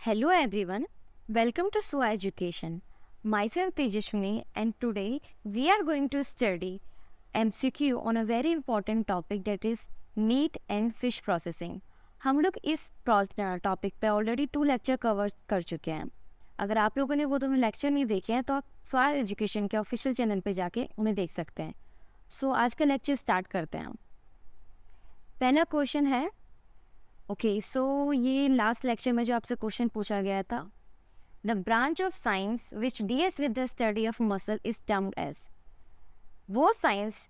Hello everyone, welcome to SUA Education. Myself Tejashwini and today we are going to study MCQ on a very important topic that is meat and fish processing. हम लोग इस topic पे already 2 lecture cover कर चुके हैं. अगर आप लोगों ने वो दोनों लेक्चर नहीं देखे हैं तो आप SUA एजुकेशन के ऑफिशियल चैनल पे जाके उन्हें देख सकते हैं. सो आज का लेक्चर स्टार्ट करते हैं. पहला क्वेश्चन है सो ये लास्ट लेक्चर में जो आपसे क्वेश्चन पूछा गया था, the branch of science which deals with the study of muscle is termed as. वो साइंस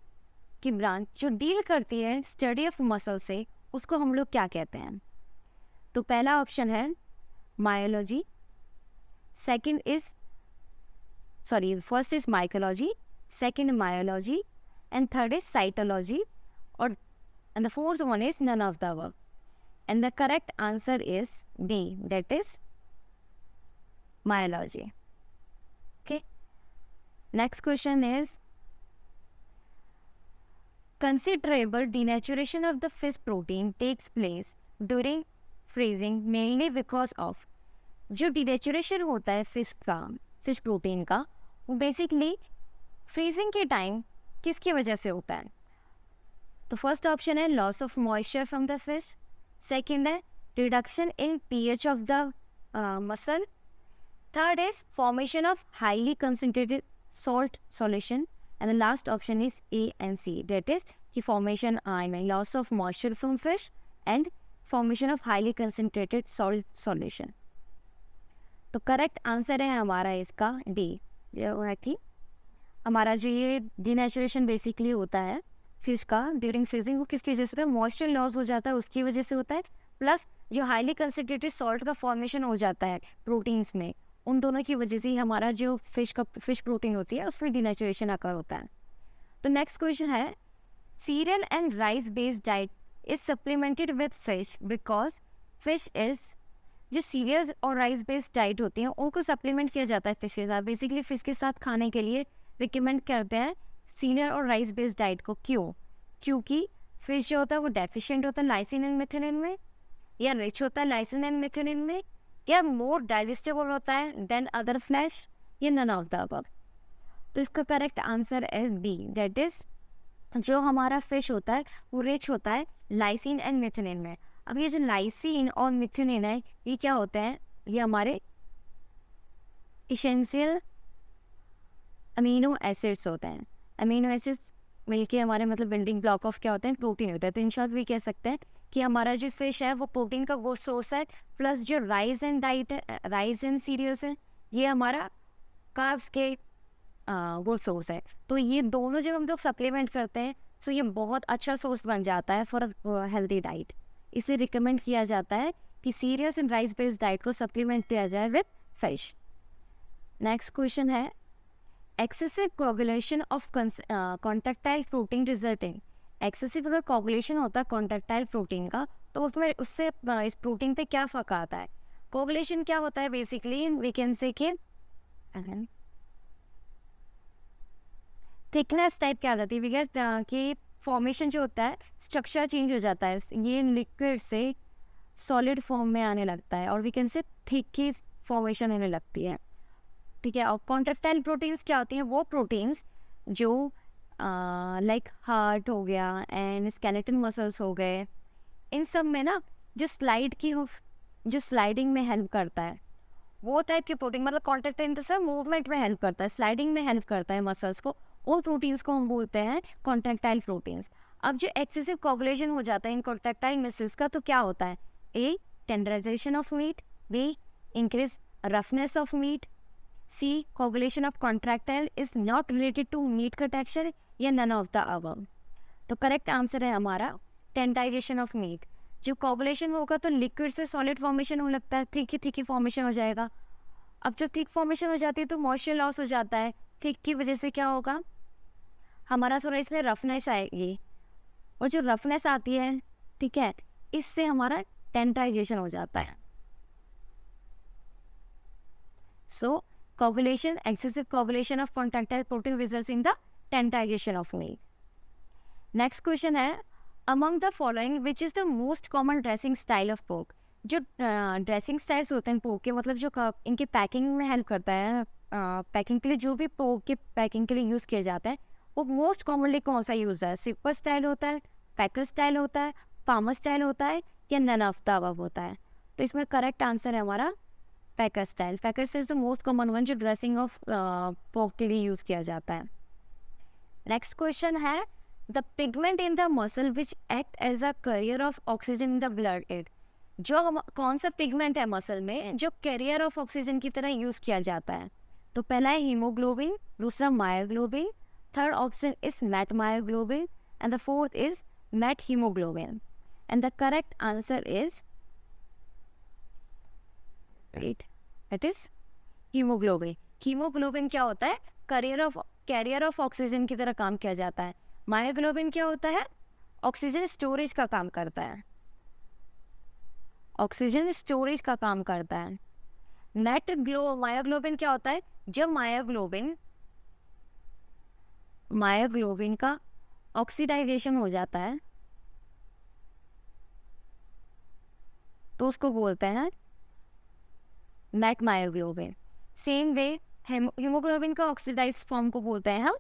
की ब्रांच जो डील करती है स्टडी ऑफ मसल से, उसको हम लोग क्या कहते हैं? तो पहला ऑप्शन है myology, first is mycology, second myology and third is cytology and the fourth one is none of the above. And the correct answer is B, that is myology. Okay. Next question is, considerable denaturation of the fish protein takes place during freezing mainly because of. जो denaturation होता है fish protein का, वो basically freezing के time किसकी वजह से होता है? तो फर्स्ट ऑप्शन है loss of moisture from the fish, second है reduction in pH of the muscle, third is formation of highly concentrated salt solution and the last option is A and C, that is कि formation loss of moisture from fish and formation of highly concentrated salt solution. तो correct answer है हमारा इसका D, जो है कि हमारा जो ये डिनेचुरेशन बेसिकली होता है फिश का ड्यूरिंग फ्रीजिंग, वो किसकी वजह से होता है? मॉइस्चर लॉस हो जाता है, उसकी वजह से होता है, प्लस जो हाईली कंसंट्रेटेड सॉल्ट का फॉर्मेशन हो जाता है प्रोटीन्स में, उन दोनों की वजह से ही हमारा जो फिश प्रोटीन होती है उसमें डिनेचुरेशन अकर होता है. तो नेक्स्ट क्वेश्चन है, serial and rice based diet is supplemented with fish because fish is. जो सीरियल्स और राइस बेस्ड डाइट होती हैं उनको सप्लीमेंट किया जाता है फिश के साथ. बेसिकली फिश के साथ खाने के लिए रिकमेंड करते हैं सीनियर और राइस बेस्ड डाइट को. क्यों? क्योंकि फिश जो होता है वो डेफिशिएंट होता है लाइसिन एंड मेथिओनिन में, या रिच होता है लाइसिन एंड मेथिओनिन में, या मोर डाइजेस्टेबल होता है देन अदर फ्लैश, या नन ऑफ द अबव. तो इसका करेक्ट आंसर है बी, दैट इज जो हमारा फिश होता है वो रिच होता है लाइसिन एंड मेथिओनिन में. अब ये जो लाइसिन और मेथिओनिन है ये क्या होते हैं? ये हमारे इसेंशियल अमीनो एसिड्स होते हैं. अमीनो एसिड्स मिलके हमारे बिल्डिंग ब्लॉक ऑफ क्या होते हैं? प्रोटीन होता है. तो इन शॉर्ट भी कह सकते हैं कि हमारा जो फिश है वो प्रोटीन का गुड सोर्स है, प्लस जो राइस एंड डाइट है, राइस एंड सीरियल्स है, ये हमारा कार्ब्स के गुड सोर्स है. तो ये दोनों जब हम लोग सप्लीमेंट करते हैं तो ये बहुत अच्छा सोर्स बन जाता है फॉर हेल्दी डाइट. इसे रिकमेंड किया जाता है कि cereals and rice based diet को सप्लीमेंट किया जाए विद फिश. नेक्स्ट क्वेश्चन है, excessive coagulation of contractile protein resulting. Excessive अगर कोगुलेशन होता है कॉन्ट्रैक्टाइल प्रोटीन का तो उसमें उससे इस प्रोटीन पे क्या फर्क आता है? कोगुलेशन क्या होता है? Basically we can say thickness type क्या आ जाती है कि फॉर्मेशन जो होता है स्ट्रक्चर चेंज हो जाता है, ये लिक्विड से सॉलिड फॉर्म में आने लगता है और वी कैन से थिक की फॉर्मेशन होने लगती है. ठीक है. और कॉन्ट्रैक्टाइल प्रोटीन्स क्या होती हैं? वो प्रोटीन्स जो लाइक हार्ट हो गया एंड स्केलेटन मसल्स हो गए, इन सब में ना जो स्लाइडिंग में हेल्प करता है वो टाइप के प्रोटीन, कॉन्ट्रैक्टाइल से मूवमेंट में हेल्प करता है, स्लाइडिंग में हेल्प करता है मसल्स को, उन प्रोटीन्स को हम बोलते हैं कॉन्ट्रैक्टाइल प्रोटीन्स. अब जो एक्सेसिव कोगुलेशन हो जाता है इन कॉन्ट्रैक्टाइल मसल्स का तो क्या होता है? A, tenderization of meat, B, increase roughness of meat, C, coagulation of contractile is not related to meat का texture, या none of the above. तो करेक्ट आंसर है हमारा टेंडाइजेशन ऑफ मीट. जब कोगुलेशन होगा तो लिक्विड से सॉलिड फॉर्मेशन होने लगता है, थिक ही फॉर्मेशन हो जाएगा. अब जब थिक फॉर्मेशन हो जाती है तो मॉइस्चर लॉस हो जाता है. थिक की वजह से क्या होगा? हमारा थोड़ा इसमें रफनेस आएगी, और जो रफनेस आती है, ठीक है, इससे हमारा टेंडाइजेशन हो जाता है. सो coagulation, excessive coagulation of contractile protein results in the tendinization of meat. Next question है, among the following which is the most common dressing style of pork? जो ड्रेसिंग स्टाइल्स होते हैं पोक के, मतलब जो इनके पैकिंग में हेल्प करता है, पैकिंग के लिए जो भी पोक के पैकिंग के लिए यूज़ किया जाता है वो मोस्ट कॉमनली कौन सा यूज़ है? सिपर स्टाइल होता है, पैकर स्टाइल होता है, फार्मर स्टाइल होता है, या नन ऑफ द अबव होता है? तो इसमें करेक्ट आंसर है हमारा packer style. Packer style is the most common one जो ड्रेसिंग ऑफ पोक के लिए यूज़ किया जाता है। नेक्स्ट क्वेश्चन है the pigment in the muscle which act as a carrier of oxygen in the blood it. जो कौन सा पिगमेंट है मसल में जो कैरियर ऑफ ऑक्सीजन की तरह यूज़ किया जाता है? तो पहला है हीमोग्लोबिन, दूसरा myoglobin, third option is met myoglobin, and the fourth is met haemoglobin, and the correct answer is it is haemoglobin. Haemoglobin क्या होता है? कैरियर ऑफ ऑक्सीजन की तरह काम किया जाता है। मायोग्लोबिन क्या होता है? ऑक्सीजन स्टोरेज का काम करता है, ऑक्सीजन स्टोरेज का काम करता है। मायोग्लोबिन क्या होता है? जब मायोग्लोबिन का ऑक्सीडाइजेशन हो जाता है तो उसको बोलते हैं met myoglobin. Same way hemoglobin का ऑक्सीडाइज फॉर्म को बोलते हैं हम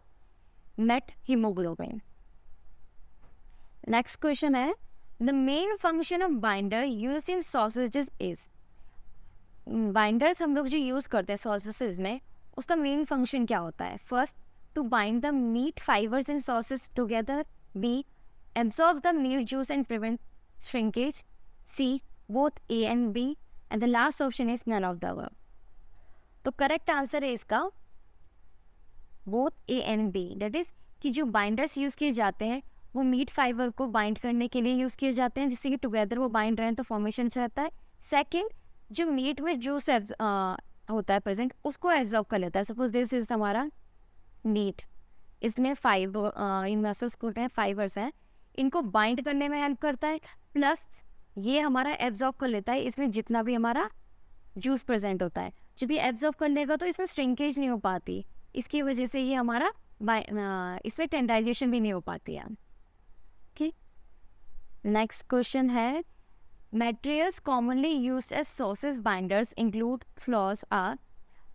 मेट हीमोग्लोबिन। नेक्स्ट क्वेश्चन है the main function of binder used in sausages is. Binders हम लोग जो यूज़ करते हैं सॉसेसेस में उसका मेन फंक्शन क्या होता है? First, to bind the meat fibres in sausages together, B, absorb the meat juice and prevent shrinkage, C, both A and B, and the last option is none of the above. तो correct answer है इसका both A and B, that is कि जो binders use किए जाते हैं वो meet fibre को बाइंड करने के लिए यूज़ किए जाते हैं जिससे कि टुगेदर वो बाइंड रहें तो फॉर्मेशन रहता है। सेकेंड, जो मीट में जूस होता है प्रेजेंट उसको एब्जॉर्ब कर लेता है। सपोज दिस इज हमारा मीट, इसमें फाइबर इन मसल्स को फाइबर्स हैं, इनको बाइंड करने में हेल्प करता है, प्लस ये हमारा एब्जॉर्ब कर लेता है इसमें जितना भी हमारा जूस प्रेजेंट होता है। जब ये एब्जॉर्ब कर लेगा तो इसमें श्रिंकेज नहीं हो पाती, इसकी वजह से ये हमारा इसमें टेंडाइजेशन भी नहीं हो पाती है। ठीक, नेक्स्ट क्वेश्चन है Materials commonly used as sauces binders include flours are।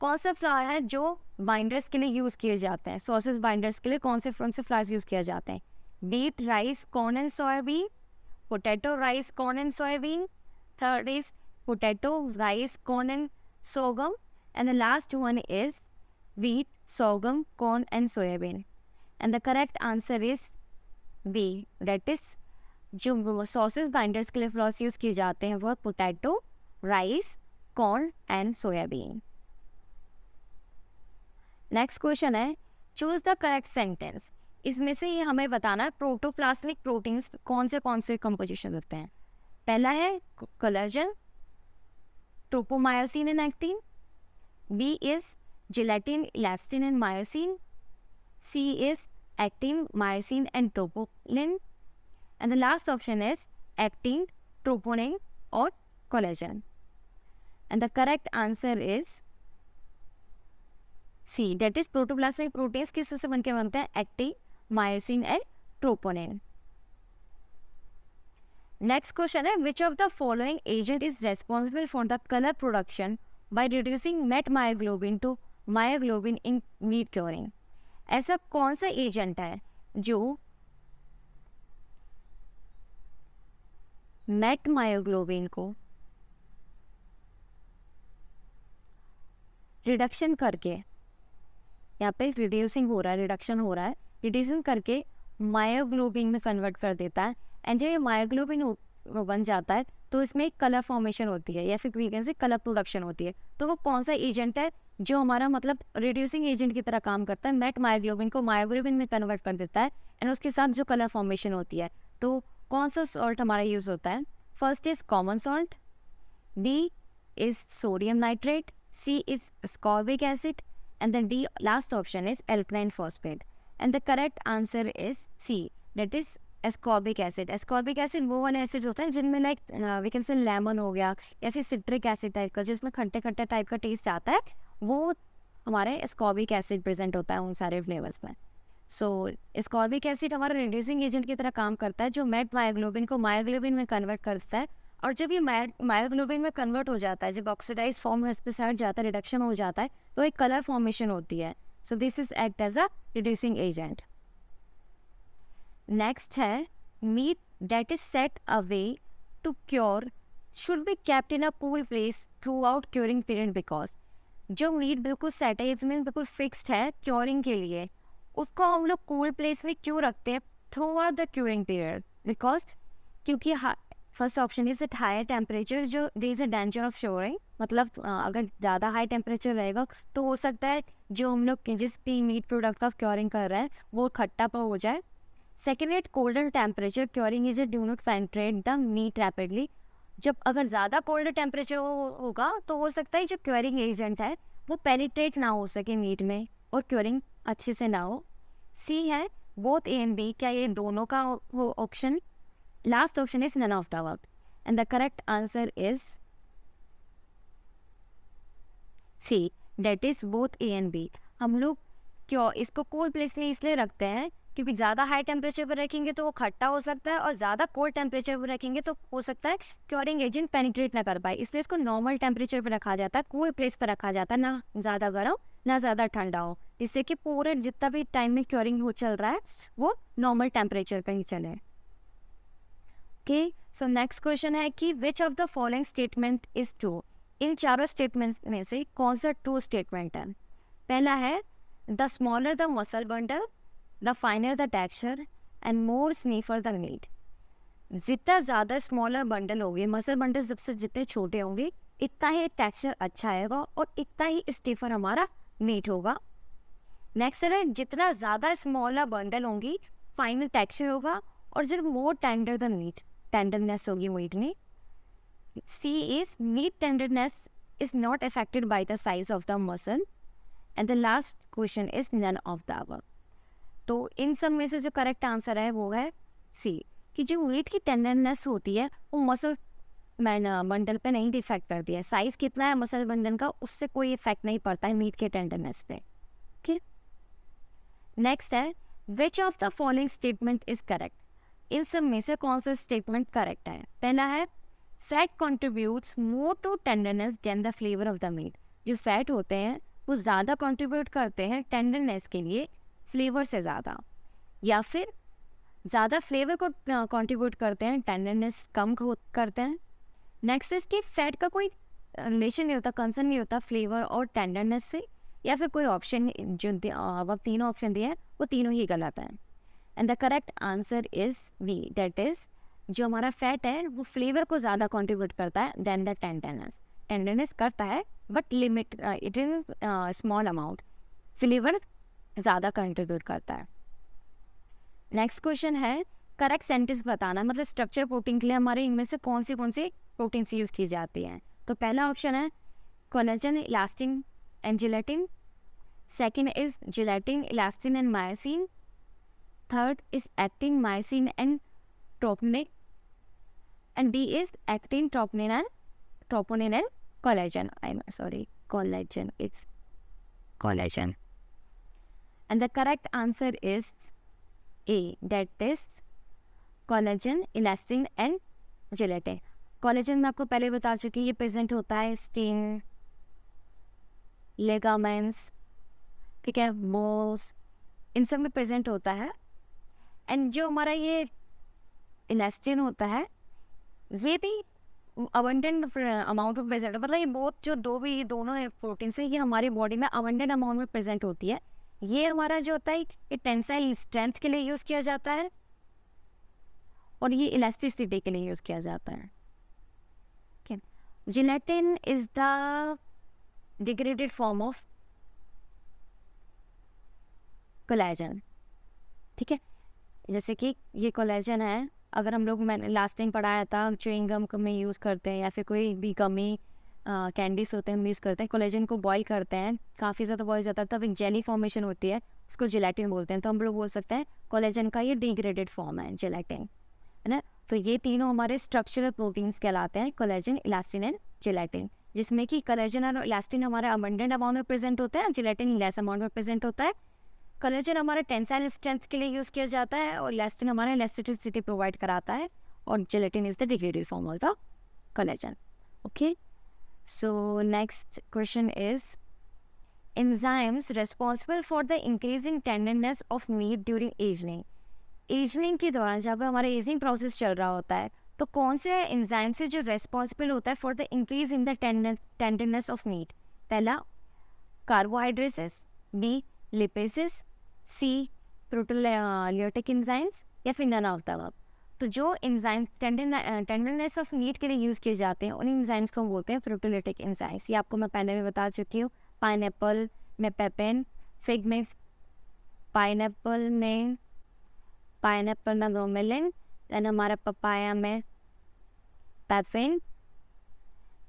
कौन सा फ्लावर है जो बाइंडर्स के लिए यूज़ किए जाते हैं? सॉसेस बाइंडर्स के लिए कौन से फ्लावर्स यूज़ किए जाते हैं? Beet, rice, corn and soybean, potato, rice, corn and soybean, third is potato, rice, corn and sorghum, and the last one is wheat, sorghum, corn and soybean, and the correct answer is B, that is जो sauces binders के लिए floss use किए जाते हैं वो potato, rice, corn and soybean. Next question है choose the correct sentence. इसमें से ये हमें बताना है प्रोटोप्लाज्मिक प्रोटीन्स कौन से कंपोजिशन होते हैं। पहला है collagen, tropomyosin and actin, B is gelatin, elastin and myosin, C is actin, myosin and troponin, and the last option is actin, troponin or collagen, and the correct answer is C, that is protoplasmic proteins किससे बन के बनते हैं? Actin, myosin and troponin. Next question है which of the following agent is responsible for the color production by reducing met myoglobin to myoglobin in meat curing। ऐसा कौन सा agent है जो मेट मायोग्लोबिन को रिडक्शन करके, यहाँ पे रिड्यूसिंग हो रहा है, रिडक्शन हो रहा है, रिड्यूसिंग करके मायोग्लोबिन में कन्वर्ट कर देता है। एंड जब ये मायोग्लोबिन बन जाता है तो इसमें एक कलर फॉर्मेशन होती है या फिर we can say colour production होती है। तो वो कौन सा एजेंट है जो हमारा मतलब रिड्यूसिंग एजेंट की तरह काम करता है, मेट मायोग्लोबिन को मायोग्लोबिन में कन्वर्ट कर देता है एंड उसके साथ जो कलर फॉर्मेशन होती है। तो कौन सा सॉल्ट हमारा यूज़ होता है? First is common salt, B is sodium nitrate, C is ascorbic acid, and then D, last option is alkaline phosphate, and the correct answer is C, that is ascorbic acid। ascorbic acid वो वाले acids होते हैं जिनमें like we can say lemon हो गया या फिर citric acid type का जिसमें खट्टे खट्टे टाइप का टेस्ट आता है, वो हमारे ascorbic acid प्रेजेंट होता है उन सारे फ्लेवर्स में। सो ascorbic acid हमारा रिड्यूसिंग एजेंट की तरह काम करता है जो मेट मायोग्लोबिन को मायोग्लोबिन में कन्वर्ट करता है और जब ये मायोग्लोबिन में कन्वर्ट हो जाता है, जब ऑक्सीडाइज फॉर्म में इस पे साइड जाता है, रिडक्शन हो जाता है, तो एक कलर फॉर्मेशन होती है. So this is act as a reducing agent. Next है meat that is set away to cure should be kept in a cool place throughout curing period. Because जो meat बिल्कुल set है, इसमें बिल्कुल fixed है curing के लिए, उसको हम लोग कूल प्लेस में क्यों रखते हैं throughout the curing period? Because क्योंकि first option is at higher temperature, जो there is a danger of souring, मतलब अगर ज़्यादा हाई टेम्परेचर रहेगा तो हो सकता है जो हम लोग जिस भी मीट प्रोडक्ट का क्योरिंग कर रहे हैं वो खट्टा हो जाए. Second, at colder temperature curing is do not penetrate the meat rapidly. जब अगर ज़्यादा कोल्ड टेम्परेचर होगा तो हो सकता है जो क्योरिंग एजेंट है वो पेनिट्रेट ना हो सके मीट में और क्योरिंग अच्छे से ना हो. सी है बोथ ए एंड बी, क्या ये दोनों का वो option? Last option is none of the above and the correct answer is C, that is both A and B. हम लोग क्यों इसको कोल्ड प्लेस में इसलिए रखते हैं क्योंकि ज़्यादा हाई टेम्परेचर पर रखेंगे तो वो खट्टा हो सकता है और ज़्यादा कोल्ड टेम्परेचर पर रखेंगे तो हो सकता है क्योरिंग एजेंट पेनिट्रेट ना कर पाए. इसलिए इसको नॉर्मल टेम्परेचर पर रखा जाता है, कूल प्लेस पर रखा जाता है, ना ज़्यादा गर्म ना ज़्यादा ठंडा हो, जिससे कि पूरे जितना भी टाइम में क्योरिंग हो चल रहा है वो नॉर्मल टेम्परेचर पर ही चले. ओके, सो नेक्स्ट क्वेश्चन है कि which of the following statement is true. इन चारों स्टेटमेंट्स में से कौन सा ट्रू स्टेटमेंट है? पहला है the smaller the muscle bundle, the finer the texture and more sniffer the meat. जितना ज़्यादा स्मॉलर बंडल होंगे, मसल बंडल सबसे जितने छोटे होंगे, इतना ही टेक्सचर अच्छा आएगा और इतना ही स्टीफर हमारा मीट होगा. नेक्स्ट है जितना ज़्यादा स्मॉलर बंडल होंगी, फाइनल टेक्सचर होगा और जब more tender the meat, tenderness होगी मीट में. C is meat tenderness is not affected by the size of the muscle and the last question is none of the above. तो इन सब में से जो करेक्ट आंसर है वो है सी, कि जो मीट की टेंडरनेस होती है वो मसल बंडल पे नहीं इफेक्ट करती है. साइज कितना है मसल बंडल का उससे कोई इफेक्ट नहीं पड़ता है मीट के टेंडरनेस पे. ओके, नेक्स्ट है which of the following statement is correct. इन सब में से कौन सा स्टेटमेंट करेक्ट है? पहला है fat contributes more to tenderness than the flavour of the meat. जो फैट होते हैं वो ज़्यादा कंट्रीब्यूट करते हैं टेंडरनेस के लिए फ्लेवर से ज़्यादा, या फिर ज़्यादा फ्लेवर को कंट्रीब्यूट करते हैं, टेंडरनेस कम करते हैं. नेक्स्ट इसकी फैट का कोई रिलेशन नहीं होता, कंसर्न नहीं होता फ्लेवर और टेंडरनेस से, या फिर कोई ऑप्शन जो अब तीनों ऑप्शन दिए हैं वो तीनों ही गलत हैं. And the correct answer is B, that is जो हमारा फैट है वो फ्लेवर को ज़्यादा कंट्रीब्यूट करता है देन द टेंडरनेस. टेंडरनेस करता है but limit, it is small amount, flavour ज़्यादा कंट्रीब्यूट करता है. नेक्स्ट क्वेश्चन है करेक्ट सेंटेंस बताना, मतलब स्ट्रक्चर प्रोटीन के लिए हमारे इनमें से कौन सी प्रोटीन्स यूज़ की जाती हैं. तो पहला ऑप्शन है collagen, elastin and gelatin. Second is gelatin, elastin and myosin. Third is actin, myosin and troponin. And D is actin, troponin and collagen. I'm sorry, collagen. It's collagen. And the correct answer is A, that is collagen, elastin and gelatin. collagen मैं आपको पहले बता चुकी, ये present होता है skin, ligaments, ठीक है, बोन्स, इन सब में प्रेजेंट होता है. एंड जो हमारा ये इलास्टिन होता है ये भी अबंडेंट अमाउंट में प्रेजेंट है, मतलब ये बहुत जो दोनों प्रोटीन है ये हमारी बॉडी में अबंडेंट अमाउंट में प्रेजेंट होती है. ये हमारा जो होता है ये टेंसाइल स्ट्रेंथ के लिए यूज़ किया जाता है और ये इलास्टिसिटी के लिए यूज़ किया जाता है. Gelatin is the degraded form of collagen. ठीक है, जैसे कि ये कोलेजन है, अगर हम लोग, मैंने लास्ट टाइम पढ़ाया था, च्युइंग गम में यूज़ करते हैं या फिर कोई भी गमी कैंडीज होते हैं हम यूज़ करते हैं, कोलेजन को बॉईल करते हैं, काफ़ी ज़्यादा बॉईल जाता है तब एक जेली फॉर्मेशन होती है, उसको जिलेटिन बोलते हैं. तो हम लोग बोल सकते हैं कोलेजन का ये डिग्रेडेड फॉर्म है जिलेटिन, है ना. तो ये तीनों हमारे स्ट्रक्चरल प्रोटीन्स कहलाते हैं, कोलेजन, इलास्टिन एंड जिलेटिन, जिसमें कि कोलेजन और इलास्टिन हमारे अबंडेंट अमाउंट में प्रेजेंट होते हैं, जिलेटिन लेस अमाउंट में प्रेजेंट होता है. कोलेजन हमारे टेंसाइल स्ट्रेंथ के लिए यूज़ किया जाता है और इलास्टिन हमारा इलास्टिसिटी प्रोवाइड कराता है और gelatin is the degraded form of the collagen. Okay, so next question is enzymes responsible for the increasing tenderness of meat during aging. Ageing के दौरान जब हमारा एजिंग प्रोसेस चल रहा होता है तो कौन से एंजाइम से जो रेस्पॉन्सिबल होता है for the increase in the tenderness of meat? पहला कार्बोहाइड्रेसिस, बी लिपेसिस, सी प्रोटीलियोटिक एंजाइम्स या फिर नन ऑफ द अबव. तो जो एंजाइम टेंडरनेस ऑफ मीट के लिए यूज़ किए जाते हैं उन एंजाइम्स को हम बोलते हैं प्रोटीलियोटिक एंजाइम्स. ये आपको मैं पहले भी बता चुकी हूँ. पाइनएप्पल में पेपेन, फिग में पाइनएप्पल में ब्रोमेलिन, देन हमारा पपाया में पैफिन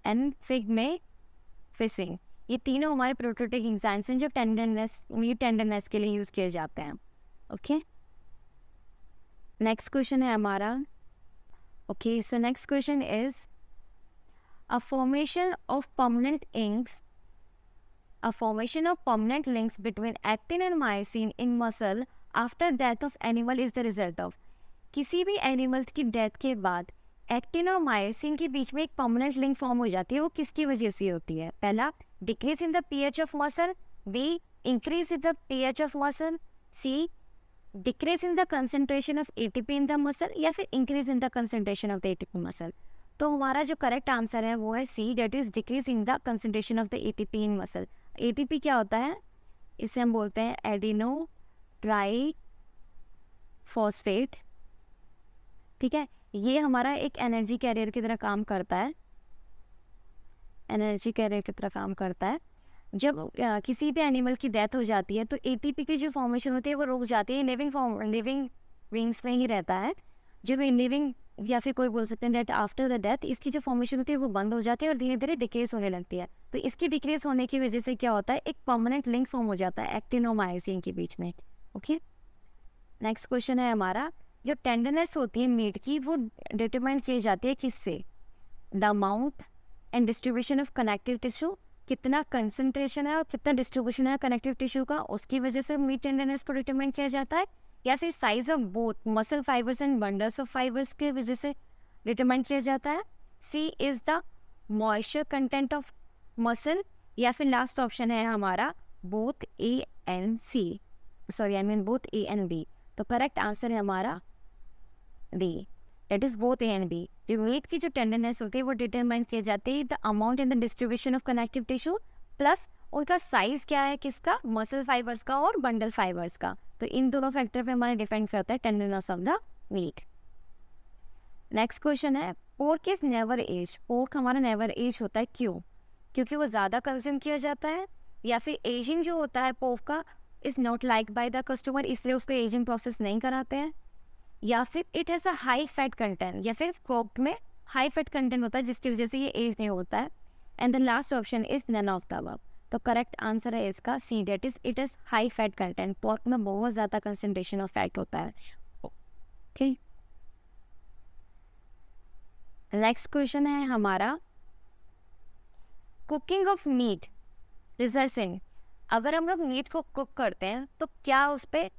एंड फिग में फिसिंग. ये तीनों हमारे प्रोटीलियोटिक एंजाइम्स हैं जो मीट टेंडरनेस के लिए यूज़ किए जाते हैं. ओके, नेक्स्ट क्वेश्चन है हमारा. Okay, so next question is a formation of permanent links between actin and myosin in muscle after death of animal is the result of. किसी भी एनिमल की डेथ के बाद एक्टिन और मायोसिन के बीच में एक परमानेंट लिंक फॉर्म हो जाती है. वो किसकी वजह से होती है? पहला decrease in the pH of muscle, B increase in the pH of muscle, C decrease in the concentration of ATP in the muscle या फिर increase in the concentration of the ATP muscle. तो हमारा जो correct answer है वो है C, that is decrease in the concentration of the ATP in muscle. ATP क्या होता है? इसे हम बोलते हैं एडिनो ट्राई फॉस्फेट. ठीक है, ये हमारा एक एनर्जी कैरियर की तरह काम करता है. जब किसी भी एनिमल की डेथ हो जाती है तो एटीपी की जो फॉर्मेशन होती है वो रुक जाती है. लिविंग विंग्स में ही रहता है. जब लिविंग या फिर कोई बोल सकते हैं डेट आफ्टर द डेथ इसकी जो फॉर्मेशन होती है वो बंद हो जाती है और धीरे धीरे डिक्रीज होने लगती है. तो इसकी डिक्रीज होने की वजह से क्या होता है? एक परमानेंट लिंक फॉर्म हो जाता है एक्टिन और मायोसिन के बीच में. ओके, नेक्स्ट क्वेश्चन है हमारा. जो टेंडरनेस होती है मीट की वो डिटरमाइन की जाती है किससे? The amount and distribution of connective tissue. कितना कंसंट्रेशन है और कितना डिस्ट्रीब्यूशन है कनेक्टिव टिश्यू का, उसकी वजह से मीट टेंडरनेस को डिटरमाइन किया जाता है. या फिर size of both muscle fibres and bundles of fibres की वजह से डिटरमाइन किया जाता है. C is the moisture content of muscle या फिर लास्ट ऑप्शन है हमारा both A and C, both A and B. तो करेक्ट आंसर है हमारा D, it is both A and B. जो मीट की जो टेंडरनेस होती है वो डिटरमाइन किया जाती है the amount and the distribution of connective tissue plus उनका साइज क्या है, किसका? मसल फाइबर्स का और बंडल फाइबर्स का. तो इन दोनों फैक्टर पे हमारे डिपेंड करता है tenderness of the meat. Next question है pork is never age. Pork हमारा नेवर एज होता है, क्यों? क्योंकि वो ज़्यादा कंज्यूम किया जाता है, या फिर एजिंग जो होता है पोर्क का is not like by the customer, इसलिए उसको एजिंग प्रोसेस नहीं कराते हैं, या फिर it has a high fat content, या फिर पोर्क में हाई फैट कंटेंट होता है जिसकी वजह से ये एज नहीं होता है. And the last option is none of the above. तो करेक्ट आंसर है इसका C, that is it is high fat content. Pork में बहुत ज़्यादा कंसंट्रेशन ऑफ फैट होता है. ओके, नेक्स्ट क्वेश्चन है हमारा cooking of meat results in. अगर हम लोग मीट को कुक करते हैं तो क्या उस पर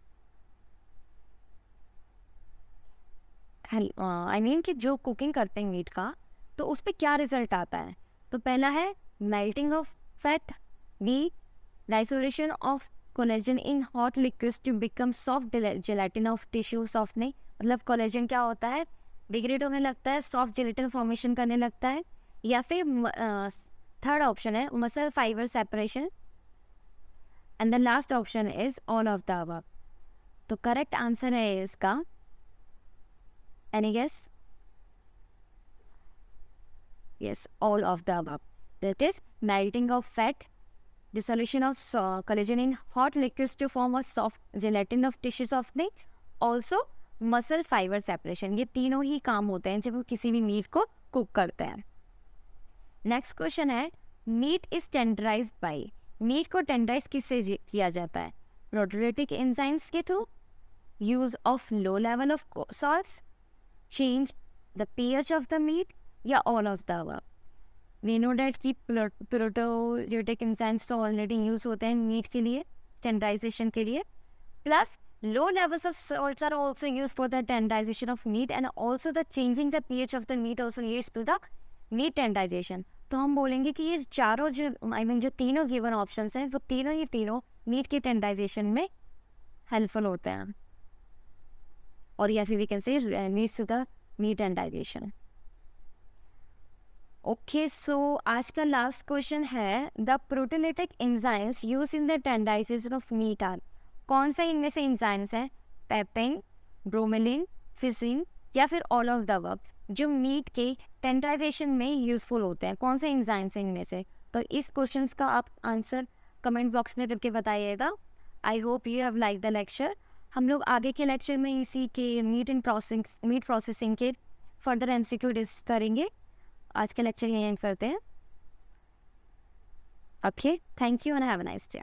कि जो कुकिंग करते हैं मीट का तो उस पर क्या रिजल्ट आता है? तो पहला है melting of fat, B dissolution of collagen in hot liquids to become soft gelatin of tissue softening. मतलब कोलेजन क्या होता है? डिग्रेड होने लगता है, सॉफ्ट जेलेटिन फॉर्मेशन करने लगता है. या फिर थर्ड ऑप्शन है muscle fibre separation. And the last option is all of the above. तो करेक्ट आंसर है इसका, any guess? Yes, all of the above. That is melting of fat, dissolution of collagen in hot liquids to form a soft gelatin of tissue softening, also muscle fiber separation. ये तीनों ही काम होते हैं जब हम किसी भी मीट को कुक करते हैं. नेक्स्ट क्वेश्चन है meat is tenderized by. Meat को टेंडराइज किससे किया जाता है? प्रोटीलियोटिक एंजाइम्स के through, use of low level of salts, change the pH of the meat, या all of the above. We know that कि प्रोटीलियोटिक एंजाइम्स तो ऑलरेडी यूज होते हैं मीट के लिए टेंडराइजेशन के लिए, plus low levels of salts are also used for the tenderization of meat, and also the changing the pH of the meat also leads to the meat tenderization, तो हम बोलेंगे कि ये चारों जो जो तीनों गिवन ऑप्शंस हैं वो तीनों मीट के टेंडराइजेशन में हेल्पफुल होते हैं, और या फिर we can say leads to the meat tenderization. Okay, so आज का लास्ट क्वेश्चन है the proteolytic enzymes use in the tenderization of meat are. कौन सा इनमें से एंजाइम्स है? पेपेन, ब्रोमेलिन, फिसिन या फिर ऑल ऑफ द अबव, जो मीट के टेंडराइजेशन में यूजफुल होते हैं। कौन से एंजाइम्स हैं इनमें से? तो इस क्वेश्चन का आप आंसर कमेंट बॉक्स में करके बताइएगा। I hope you have like the lecture. हम लोग आगे के लेक्चर में इसी के मीट प्रोसेसिंग के फर्दर MCQ डिस्कस करेंगे। आज का लेक्चर यहीं करते हैं। Okay, thank you and have a nice day.